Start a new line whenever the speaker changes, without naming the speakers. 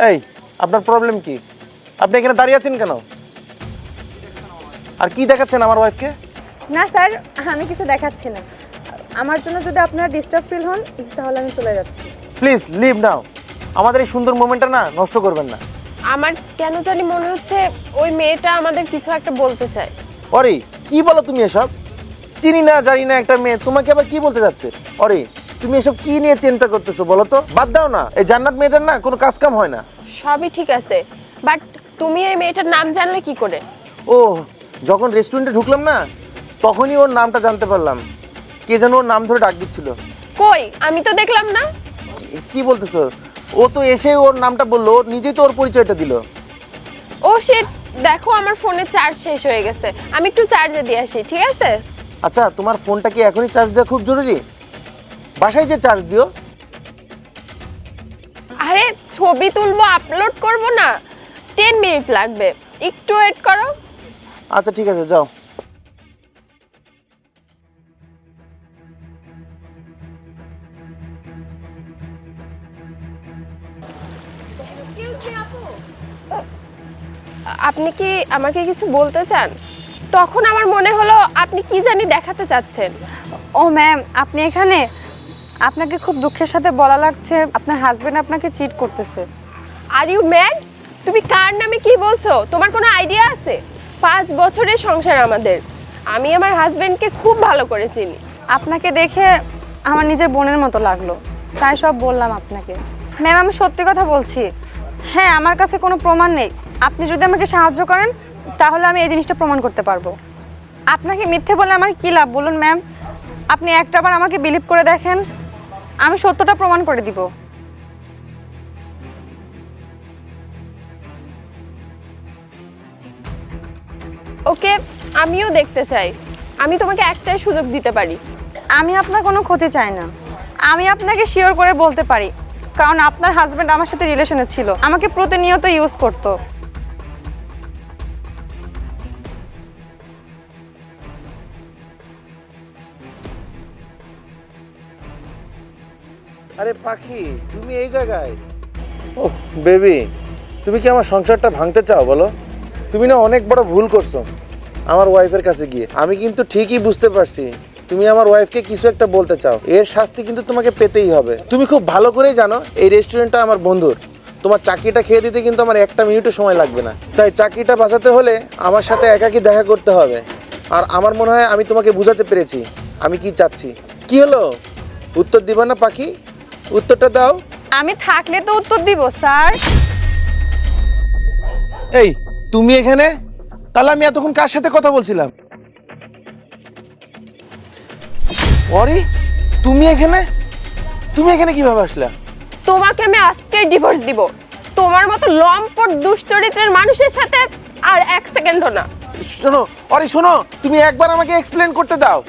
এই আপনার প্রবলেম কি? আপনি এখানে দাঁড়িয়ে আছেন কেন? আর কি দেখাচ্ছেন আমার ওয়াইফকে?
না স্যার, আমি কিছু দেখাচ্ছি না। আমার জন্য যদি আপনারা ডিস্টার্ব ফিল হন তাহলে আমি চলে যাচ্ছি।
প্লিজ লিভ নাও। আমাদের এই সুন্দর মোমেন্টটা না নষ্ট করবেন না।
আমার কেন জানি মনে হচ্ছে ওই মেয়েটা আমাদের কিছু একটা বলতে চায়।
অরে কি বলো তুমি এসব? চিনি না জানি না একটা মেয়ে তোমাকে আবার কি বলতে যাচ্ছে? অরে তুমি এসব কি নিয়ে চিন্তা করতেছো বলো তো? বাদ দাও না, এই জান্নাত মেয়েদের না কোনো কাজ কাম হয় না।
সবই ঠিক আছে, বাট তুমি এই মেয়েটার নাম জানলে কি করে?
ও, যখন রেস্টুরেন্টে ঢুকলাম না তখনই ওর নামটা জানতে পারলাম। কে যেন ওর নাম ধরে ডাক দিচ্ছিল।
কই, আমি তো দেখলাম না।
কি বলতেছো? ও তো এসে ওর নামটা বললো, ও নিজেই তো ওর পরিচয়টা দিল।
ও শিট, দেখো আমার ফোনে চার্জ শেষ হয়ে গেছে, আমি একটু চার্জে দিয়ে আসি, ঠিক আছে?
আচ্ছা, তোমার ফোনটা কি এখনই চার্জ দেওয়া খুব জরুরি? বাসায় যে চার্জ দিও।
আরে ছবি তুলবো, আপলোড করব না, 10 মিনিট লাগবে, একটু ওয়েট করো।
আচ্ছা ঠিক আছে, যাও।
আপনি কি আমাকে কিছু বলতে চান? তখন আমার মনে হলো আপনি কি জানি দেখাতে চাচ্ছেন।
ও ম্যাম, আপনি এখানে? আপনাকে খুব দুঃখের সাথে বলা লাগছে আপনার হাজবেন্ড আপনাকে চিট করতেছে।
Are you mad? তুমি কার নামে কি বলছো? তোমার কোনো আইডিয়া আছে? 5 বছরের সংসার আমাদের, আমি আমার হাজবেন্ডকে খুব ভালো করে চিনি।
আপনাকে দেখে আমার নিজের বোনের মতো লাগলো, তাই সব বললাম আপনাকে। ম্যাম, আমি সত্যি কথা বলছি। হ্যাঁ, আমার কাছে কোনো প্রমাণ নেই। আপনি যদি আমাকে সাহায্য করেন তাহলে আমি এই জিনিসটা প্রমাণ করতে পারবো। আপনাকে মিথ্যে বলে আমার কী লাভ বলুন ম্যাম? আপনি একটাবার আমাকে বিলিভ করে দেখেন, আমি সত্যটা প্রমাণ করে দিব।
ওকে, আমিও দেখতে চাই। আমি তোমাকে একটাই সুযোগ দিতে পারি।
আমি আপনার কোনো ক্ষতি চাই না। আমি আপনাকে শিওর করে বলতে পারি, কারণ আপনার হাজব্যান্ড আমার সাথে রিলেশনে ছিল, আমাকে প্রতিনিয়ত ইউজ করতো।
আরে পাখি, তুমি এই জায়গায়? ওহ বেবি, তুমি কি আমার সংসারটা ভাঙতে চাও বলো? তুমি না অনেক বড় ভুল করছো আমার ওয়াইফের কাছে গিয়ে। আমি কিন্তু ঠিকই বুঝতে পারছি তুমি আমার ওয়াইফকে কিছু একটা বলতে চাও। এর শাস্তি কিন্তু তোমাকে পেতেই হবে। তুমি খুব ভালো করেই জানো এই রেস্টুরেন্টটা আমার বন্ধুর। তোমার চাকরিটা খেয়ে দিতে কিন্তু আমার একটা মিনিটও সময় লাগবে না। তাই চাকরিটা বাঁচাতে হলে আমার সাথে একাকী দেখা করতে হবে। আর আমার মনে হয় আমি তোমাকে বুঝাতে পেরেছি আমি কি চাচ্ছি। কি হলো, উত্তর দিবা না পাখি? উত্তরটা দাও।
আমি থাকলে তো উত্তর দিব স্যার।
এই তুমি এখানে? তাহলে আমি এতক্ষণ কার সাথে কথা বলছিলাম? অরে তুমি এখানে? তুমি এখানে কিভাবে আসলে?
তোমাকে আমি আজকেই ডিভোর্স দিব। তোমার মতো লম্পট দুশ্চরিত্রের মানুষের সাথে আর 1 সেকেন্ডও না।
শোনো, অরে শোনো, তুমি একবার আমাকে এক্সপ্লেন করতে দাও।